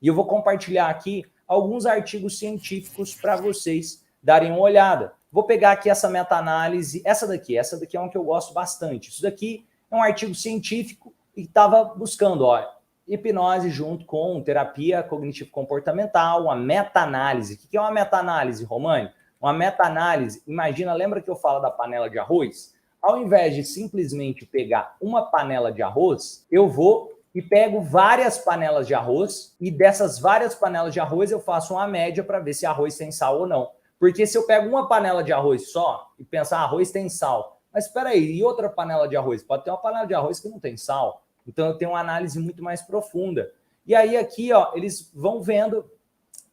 E eu vou compartilhar aqui alguns artigos científicos para vocês darem uma olhada. Vou pegar aqui essa meta-análise, essa daqui é uma que eu gosto bastante. Isso daqui é um artigo científico e estava buscando, ó, hipnose junto com terapia cognitivo-comportamental, uma meta-análise. O que é uma meta-análise, Romani? Uma meta-análise, imagina, lembra que eu falo da panela de arroz? Ao invés de simplesmente pegar uma panela de arroz, eu vou e pego várias panelas de arroz e dessas várias panelas de arroz eu faço uma média para ver se arroz tem sal ou não. Porque se eu pego uma panela de arroz só e pensar, arroz tem sal, mas espera aí, e outra panela de arroz? Pode ter uma panela de arroz que não tem sal. Então eu tenho uma análise muito mais profunda. E aí aqui, ó, eles vão vendo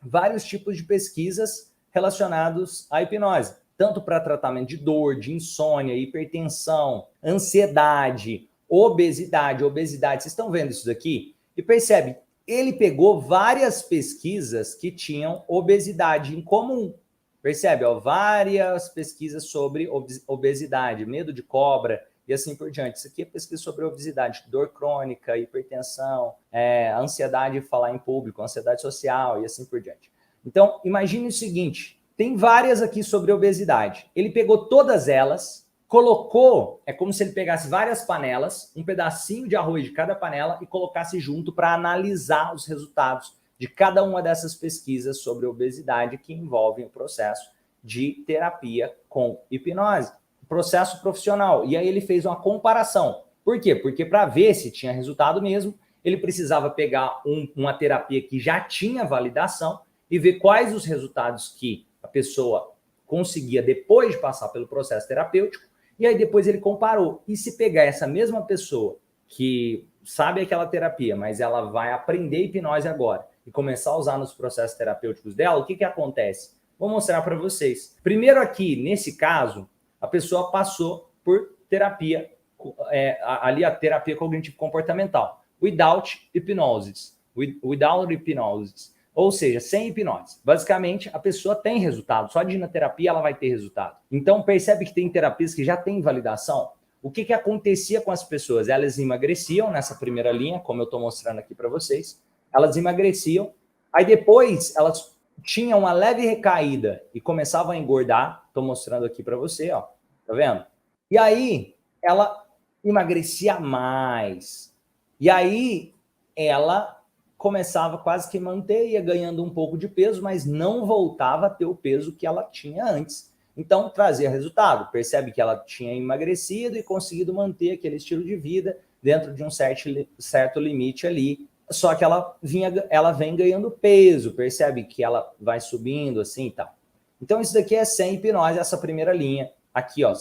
vários tipos de pesquisas relacionados à hipnose, tanto para tratamento de dor, de insônia, hipertensão, ansiedade, obesidade. Vocês estão vendo isso daqui? E percebe, ele pegou várias pesquisas que tinham obesidade em comum. Percebe, ó, várias pesquisas sobre obesidade, medo de cobra e assim por diante. Isso aqui é pesquisa sobre obesidade, dor crônica, hipertensão, ansiedade de falar em público, ansiedade social e assim por diante. Então, imagine o seguinte, tem várias aqui sobre obesidade. Ele pegou todas elas, colocou, é como se ele pegasse várias panelas, um pedacinho de arroz de cada panela e colocasse junto para analisar os resultados de cada uma dessas pesquisas sobre obesidade que envolvem o processo de terapia com hipnose, processo profissional. E aí ele fez uma comparação. Por quê? Porque para ver se tinha resultado mesmo, ele precisava pegar uma terapia que já tinha validação e ver quais os resultados que a pessoa conseguia depois de passar pelo processo terapêutico, e aí depois ele comparou. E se pegar essa mesma pessoa que sabe aquela terapia, mas ela vai aprender hipnose agora e começar a usar nos processos terapêuticos dela, o que acontece? Vou mostrar para vocês. Primeiro aqui, nesse caso, a pessoa passou por terapia, ali a terapia cognitivo-comportamental, without hypnosis, ou seja, sem hipnose. Basicamente, a pessoa tem resultado, só de ir na terapia ela vai ter resultado. Então, percebe que tem terapias que já têm validação? O que acontecia com as pessoas? Elas emagreciam nessa primeira linha, como eu estou mostrando aqui para vocês, elas emagreciam, aí depois elas tinham uma leve recaída e começavam a engordar, estou mostrando aqui para você, ó, tá vendo? E aí ela emagrecia mais, e aí ela começava quase que manter, ia ganhando um pouco de peso, mas não voltava a ter o peso que ela tinha antes. Então, trazia resultado. Percebe que ela tinha emagrecido e conseguido manter aquele estilo de vida dentro de um certo limite ali. Só que ela vem ganhando peso, percebe que ela vai subindo assim e tal. Então, isso daqui é sem hipnose, essa primeira linha. Aqui, ó,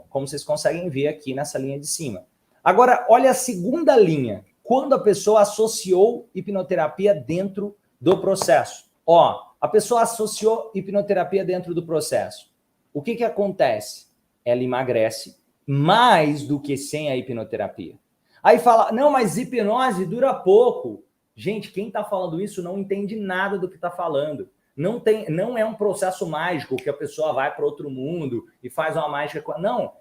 como vocês conseguem ver aqui nessa linha de cima. Agora, olha a segunda linha. Quando a pessoa associou hipnoterapia dentro do processo. Ó, a pessoa associou hipnoterapia dentro do processo. O que acontece? Ela emagrece mais do que sem a hipnoterapia. Aí fala, não, mas hipnose dura pouco. Gente, quem está falando isso não entende nada do que está falando. Não é um processo mágico que a pessoa vai para outro mundo e faz uma mágica. Não,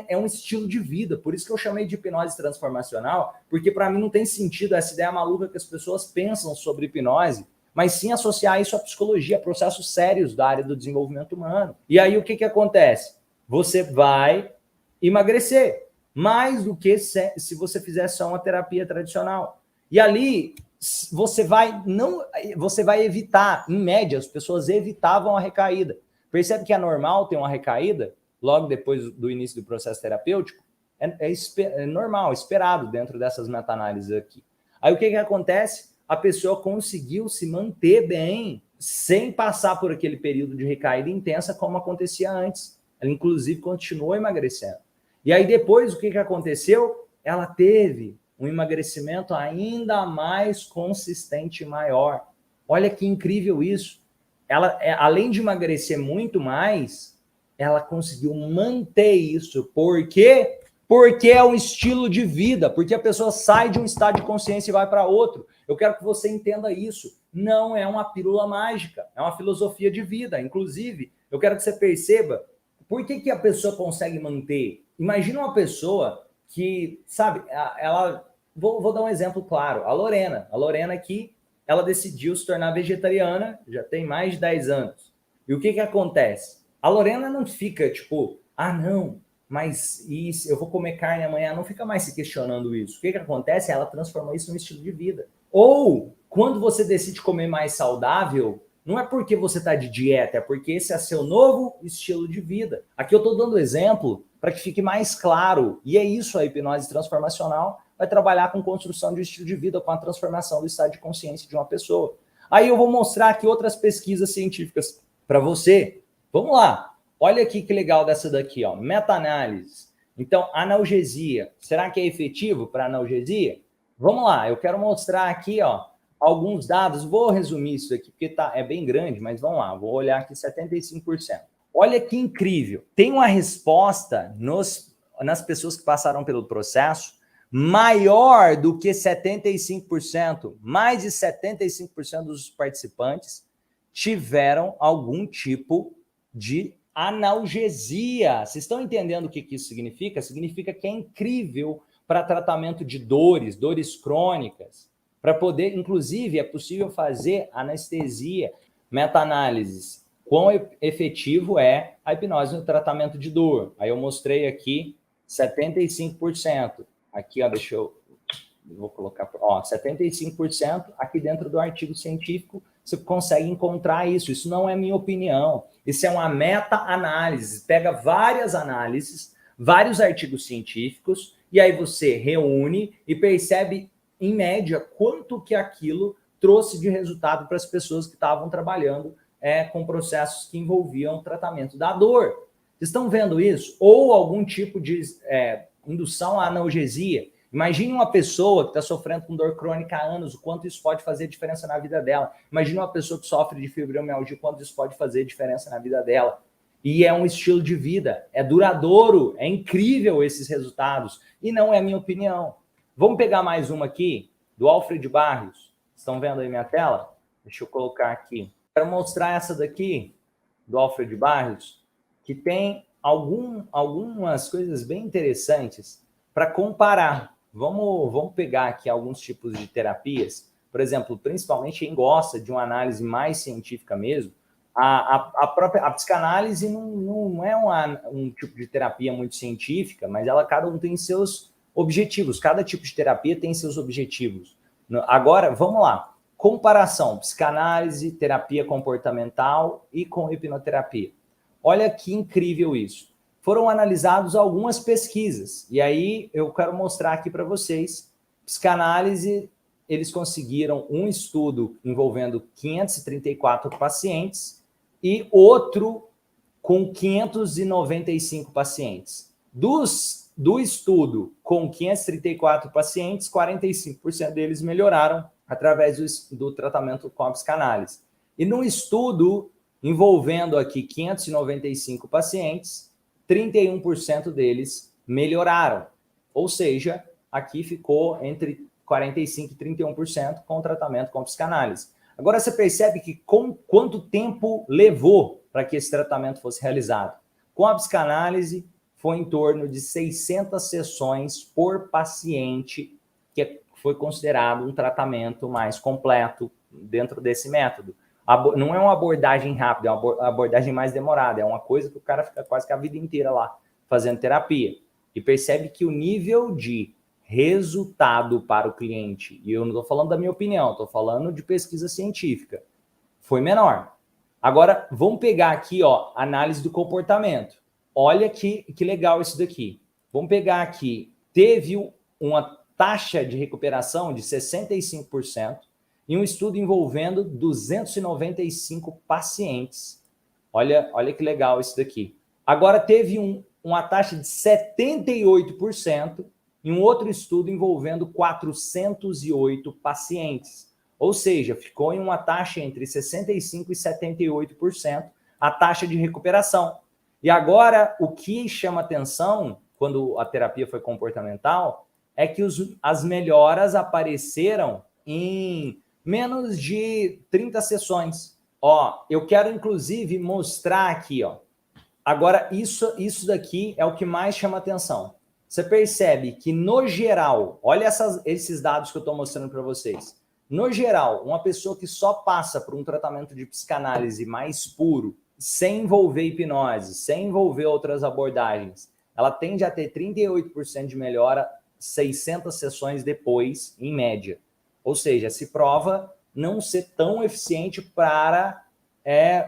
é um estilo de vida. Por isso que eu chamei de hipnose transformacional, porque para mim não tem sentido essa ideia maluca que as pessoas pensam sobre hipnose, mas sim associar isso à psicologia, a processos sérios da área do desenvolvimento humano. E aí o que acontece? Você vai emagrecer, mais do que se você fizer só uma terapia tradicional. E ali você vai evitar, em média, as pessoas evitavam a recaída. Percebe que é normal ter uma recaída logo depois do início do processo terapêutico? É normal, esperado dentro dessas meta-análises aqui. Aí o que acontece? A pessoa conseguiu se manter bem sem passar por aquele período de recaída intensa como acontecia antes. Ela, inclusive, continuou emagrecendo. E aí, depois, o que aconteceu? Ela teve um emagrecimento ainda mais consistente e maior. Olha que incrível isso. Ela, além de emagrecer muito mais, ela conseguiu manter isso. Por quê? Porque é um estilo de vida, porque a pessoa sai de um estado de consciência e vai para outro. Eu quero que você entenda isso. Não é uma pílula mágica, é uma filosofia de vida. Inclusive, eu quero que você perceba por que a pessoa consegue manter. Imagina uma pessoa que, sabe, ela... Vou dar um exemplo claro. A Lorena aqui, ela decidiu se tornar vegetariana, já tem mais de 10 anos. E o que acontece? A Lorena não fica tipo, ah, não, mas isso, eu vou comer carne amanhã, não fica mais se questionando isso. O que acontece? Ela transforma isso num estilo de vida. Ou, quando você decide comer mais saudável, não é porque você está de dieta, é porque esse é seu novo estilo de vida. Aqui eu estou dando exemplo para que fique mais claro. E é isso, a hipnose transformacional vai trabalhar com construção de estilo de vida, com a transformação do estado de consciência de uma pessoa. Aí eu vou mostrar aqui outras pesquisas científicas para você. Vamos lá. Olha aqui que legal dessa daqui, ó. Meta-análise. Então, analgesia. Será que é efetivo para analgesia? Vamos lá. Eu quero mostrar aqui, ó, alguns dados. Vou resumir isso aqui, porque é bem grande, mas vamos lá. Vou olhar aqui 75%. Olha que incrível. Tem uma resposta nas pessoas que passaram pelo processo maior do que 75%. Mais de 75% dos participantes tiveram algum tipo de analgesia. Vocês estão entendendo o que isso significa? Significa que é incrível para tratamento de dores crônicas. Para poder, inclusive, é possível fazer anestesia. Meta-análises. Quão efetivo é a hipnose no tratamento de dor? Aí eu mostrei aqui 75%. Aqui, ó, vou colocar, ó, 75% aqui dentro do artigo científico, você consegue encontrar isso. Isso não é minha opinião. Isso é uma meta-análise. Pega várias análises, vários artigos científicos, e aí você reúne e percebe, em média, quanto que aquilo trouxe de resultado para as pessoas que estavam trabalhando com processos que envolviam o tratamento da dor. Vocês estão vendo isso? Ou algum tipo de indução à analgesia. Imagine uma pessoa que está sofrendo com dor crônica há anos, o quanto isso pode fazer diferença na vida dela. Imagine uma pessoa que sofre de fibromialgia, o quanto isso pode fazer diferença na vida dela. E é um estilo de vida, é duradouro, é incrível esses resultados. E não é a minha opinião. Vamos pegar mais uma aqui, do Alfred Barrios. Estão vendo aí minha tela? Deixa eu colocar aqui. Quero mostrar essa daqui, do Alfred Barrios, que tem algumas coisas bem interessantes para comparar. Vamos pegar aqui alguns tipos de terapias. Por exemplo, principalmente quem gosta de uma análise mais científica mesmo, a psicanálise não é um tipo de terapia muito científica, mas cada um tem seus objetivos. Cada tipo de terapia tem seus objetivos. Agora, vamos lá. Comparação, psicanálise, terapia comportamental e com hipnoterapia. Olha que incrível isso. Foram analisadas algumas pesquisas, e aí eu quero mostrar aqui para vocês. Psicanálise, eles conseguiram um estudo envolvendo 534 pacientes e outro com 595 pacientes. Do estudo com 534 pacientes, 45% deles melhoraram através do tratamento com a psicanálise. E no estudo envolvendo aqui 595 pacientes, 31% deles melhoraram. Ou seja, aqui ficou entre 45% e 31% com o tratamento com psicanálise. Agora você percebe que quanto tempo levou para que esse tratamento fosse realizado? Com a psicanálise, foi em torno de 600 sessões por paciente, que foi considerado um tratamento mais completo dentro desse método. Não é uma abordagem rápida, é uma abordagem mais demorada. É uma coisa que o cara fica quase que a vida inteira lá fazendo terapia. E percebe que o nível de resultado para o cliente, e eu não estou falando da minha opinião, estou falando de pesquisa científica, foi menor. Agora, vamos pegar aqui, ó, análise do comportamento. Olha que legal isso daqui. Vamos pegar aqui, teve uma taxa de recuperação de 65%, em um estudo envolvendo 295 pacientes. Olha que legal isso daqui. Agora teve uma taxa de 78% em um outro estudo envolvendo 408 pacientes. Ou seja, ficou em uma taxa entre 65% e 78% a taxa de recuperação. E agora, o que chama atenção, quando a terapia foi comportamental, é que as melhoras apareceram em menos de 30 sessões. Ó, eu quero, inclusive, mostrar aqui, ó. Agora, isso daqui é o que mais chama atenção. Você percebe que, no geral, olha esses dados que eu estou mostrando para vocês. No geral, uma pessoa que só passa por um tratamento de psicanálise mais puro, sem envolver hipnose, sem envolver outras abordagens, ela tende a ter 38% de melhora 600 sessões depois, em média. Ou seja, se prova não ser tão eficiente para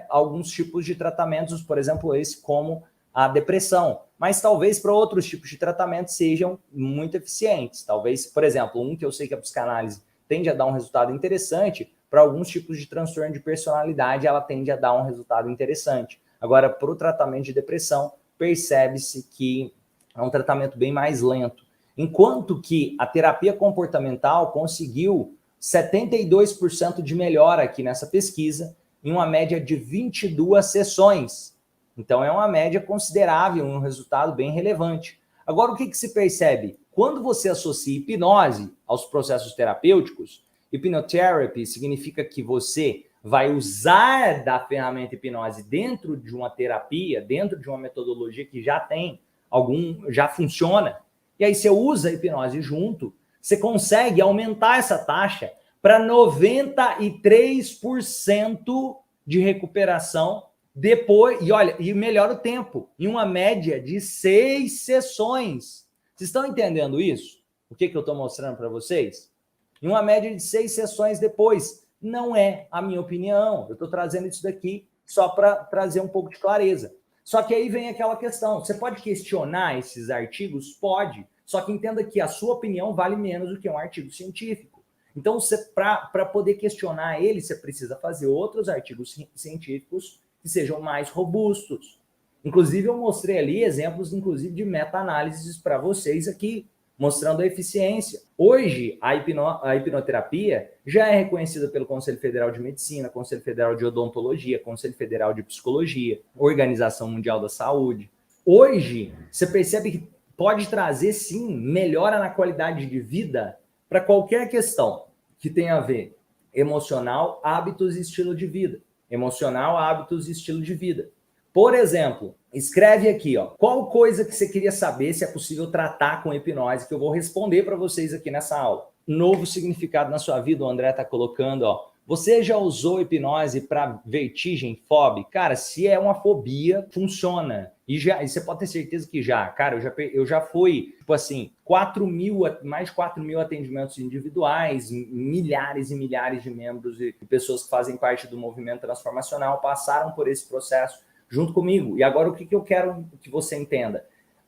alguns tipos de tratamentos, por exemplo, esse como a depressão. Mas talvez para outros tipos de tratamento sejam muito eficientes. Talvez, por exemplo, um que eu sei que a psicanálise tende a dar um resultado interessante, para alguns tipos de transtorno de personalidade, ela tende a dar um resultado interessante. Agora, para o tratamento de depressão, percebe-se que é um tratamento bem mais lento. Enquanto que a terapia comportamental conseguiu 72% de melhora aqui nessa pesquisa, em uma média de 22 sessões. Então, é uma média considerável, um resultado bem relevante. Agora, o que se percebe? Quando você associa hipnose aos processos terapêuticos, hipnotherapy significa que você vai usar da ferramenta hipnose dentro de uma terapia, dentro de uma metodologia que já tem já funciona, e aí você usa a hipnose junto, você consegue aumentar essa taxa para 93% de recuperação depois, e olha, e melhora o tempo, em uma média de 6 sessões. Vocês estão entendendo isso? O que eu estou mostrando para vocês? Em uma média de 6 sessões depois. Não é a minha opinião. Eu estou trazendo isso daqui só para trazer um pouco de clareza. Só que aí vem aquela questão. Você pode questionar esses artigos? Pode. Só que entenda que a sua opinião vale menos do que um artigo científico. Então, para poder questionar ele, você precisa fazer outros artigos científicos que sejam mais robustos. Inclusive, eu mostrei ali exemplos, inclusive, de meta-análises para vocês aqui, mostrando a eficiência. Hoje, a hipnoterapia já é reconhecida pelo Conselho Federal de Medicina, Conselho Federal de Odontologia, Conselho Federal de Psicologia, Organização Mundial da Saúde. Hoje, você percebe que pode trazer, sim, melhora na qualidade de vida para qualquer questão que tenha a ver emocional, hábitos e estilo de vida. Emocional, hábitos e estilo de vida. Por exemplo, escreve aqui, ó, qual coisa que você queria saber se é possível tratar com hipnose, que eu vou responder para vocês aqui nessa aula. Novo significado na sua vida, o André está colocando, ó. Você já usou hipnose para vertigem, fobia? Cara, se é uma fobia, funciona. E você pode ter certeza que já. Cara, eu já fui, tipo assim, mais de 4 mil atendimentos individuais, milhares e milhares de membros e pessoas que fazem parte do movimento transformacional passaram por esse processo junto comigo. E agora o que eu quero que você entenda?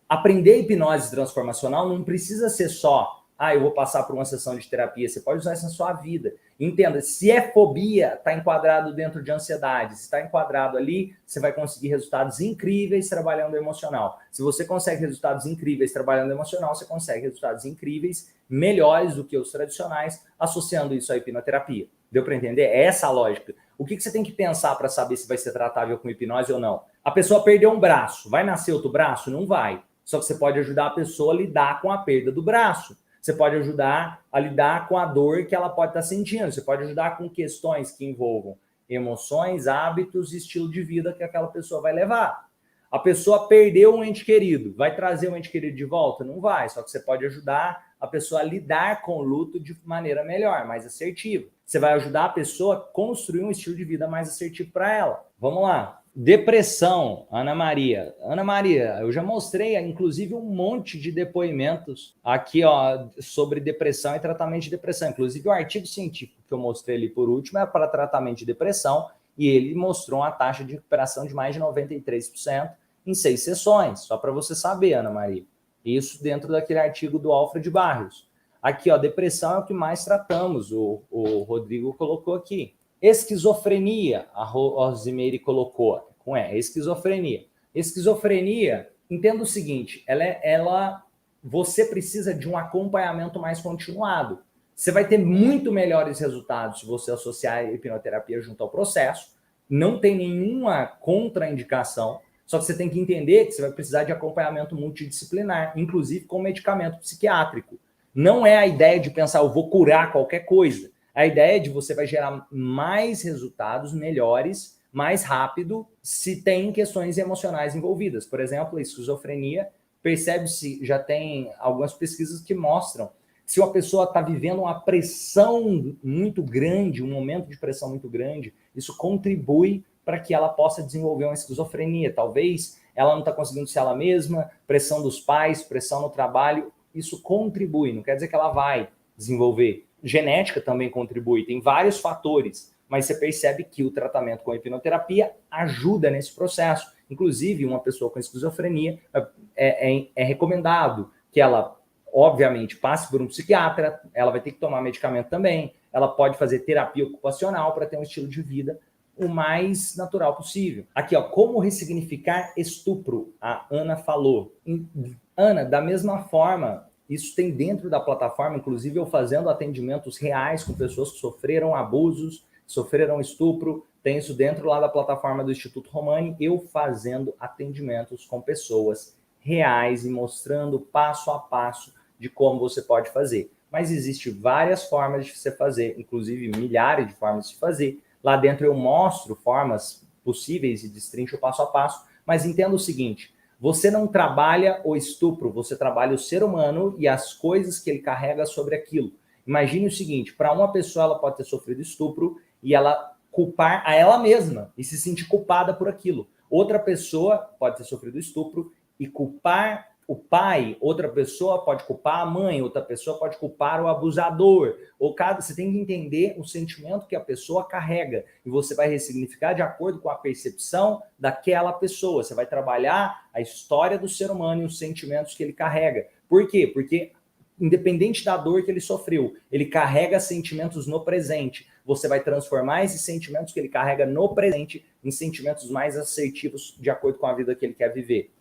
Aprender hipnose transformacional não precisa ser só, eu vou passar por uma sessão de terapia. Você pode usar isso na sua vida. Entenda, se é fobia, está enquadrado dentro de ansiedade. Se está enquadrado ali, você vai conseguir resultados incríveis trabalhando emocional. Se você consegue resultados incríveis trabalhando emocional, você consegue resultados incríveis, melhores do que os tradicionais, associando isso à hipnoterapia. Deu para entender? É essa a lógica. O que você tem que pensar para saber se vai ser tratável com hipnose ou não? A pessoa perdeu um braço. Vai nascer outro braço? Não vai. Só que você pode ajudar a pessoa a lidar com a perda do braço. Você pode ajudar a lidar com a dor que ela pode estar sentindo. Você pode ajudar com questões que envolvam emoções, hábitos e estilo de vida que aquela pessoa vai levar. A pessoa perdeu um ente querido. Vai trazer um ente querido de volta? Não vai. Só que você pode ajudar a pessoa a lidar com o luto de maneira melhor, mais assertiva. Você vai ajudar a pessoa a construir um estilo de vida mais assertivo para ela. Vamos lá. Depressão, Ana Maria. Ana Maria, eu já mostrei, inclusive, um monte de depoimentos aqui, ó, sobre depressão e tratamento de depressão. Inclusive, o artigo científico que eu mostrei ali por último é para tratamento de depressão e ele mostrou uma taxa de recuperação de mais de 93% em 6 sessões. Só para você saber, Ana Maria. Isso dentro daquele artigo do Alfred Barrios. Aqui, ó, depressão é o que mais tratamos, o Rodrigo colocou aqui. Esquizofrenia, a Rosemary colocou, esquizofrenia. Esquizofrenia, entenda o seguinte, você precisa de um acompanhamento mais continuado. Você vai ter muito melhores resultados se você associar a hipnoterapia junto ao processo, não tem nenhuma contraindicação, só que você tem que entender que você vai precisar de acompanhamento multidisciplinar, inclusive com medicamento psiquiátrico. Não é a ideia de pensar, eu vou curar qualquer coisa. A ideia é de você vai gerar mais resultados melhores, mais rápido, se tem questões emocionais envolvidas. Por exemplo, a esquizofrenia, percebe-se, já tem algumas pesquisas que mostram que Se uma pessoa está vivendo uma pressão muito grande, um momento de pressão muito grande, isso contribui para que ela possa desenvolver uma esquizofrenia. Talvez ela não está conseguindo ser ela mesma, pressão dos pais, pressão no trabalho, isso contribui, não quer dizer que ela vai desenvolver. Genética também contribui, tem vários fatores, mas você percebe que o tratamento com hipnoterapia ajuda nesse processo. Inclusive, uma pessoa com esquizofrenia é recomendado que ela, obviamente, passe por um psiquiatra, ela vai ter que tomar medicamento também, ela pode fazer terapia ocupacional para ter um estilo de vida o mais natural possível. Aqui, ó, como ressignificar estupro, a Ana falou. Ana, da mesma forma, isso tem dentro da plataforma, inclusive eu fazendo atendimentos reais com pessoas que sofreram abusos, sofreram estupro, tem isso dentro lá da plataforma do Instituto Romani, eu fazendo atendimentos com pessoas reais e mostrando passo a passo de como você pode fazer. Mas existem várias formas de você fazer, inclusive milhares de formas de fazer. Lá dentro eu mostro formas possíveis e destrincho passo a passo, mas entenda o seguinte, você não trabalha o estupro, você trabalha o ser humano e as coisas que ele carrega sobre aquilo. Imagine o seguinte, para uma pessoa ela pode ter sofrido estupro e ela culpar a ela mesma e se sentir culpada por aquilo. Outra pessoa pode ter sofrido estupro e culpar o pai, outra pessoa pode culpar a mãe, outra pessoa pode culpar o abusador. Você tem que entender o sentimento que a pessoa carrega e você vai ressignificar de acordo com a percepção daquela pessoa. Você vai trabalhar a história do ser humano e os sentimentos que ele carrega. Por quê? Porque independente da dor que ele sofreu, ele carrega sentimentos no presente. Você vai transformar esses sentimentos que ele carrega no presente em sentimentos mais assertivos de acordo com a vida que ele quer viver.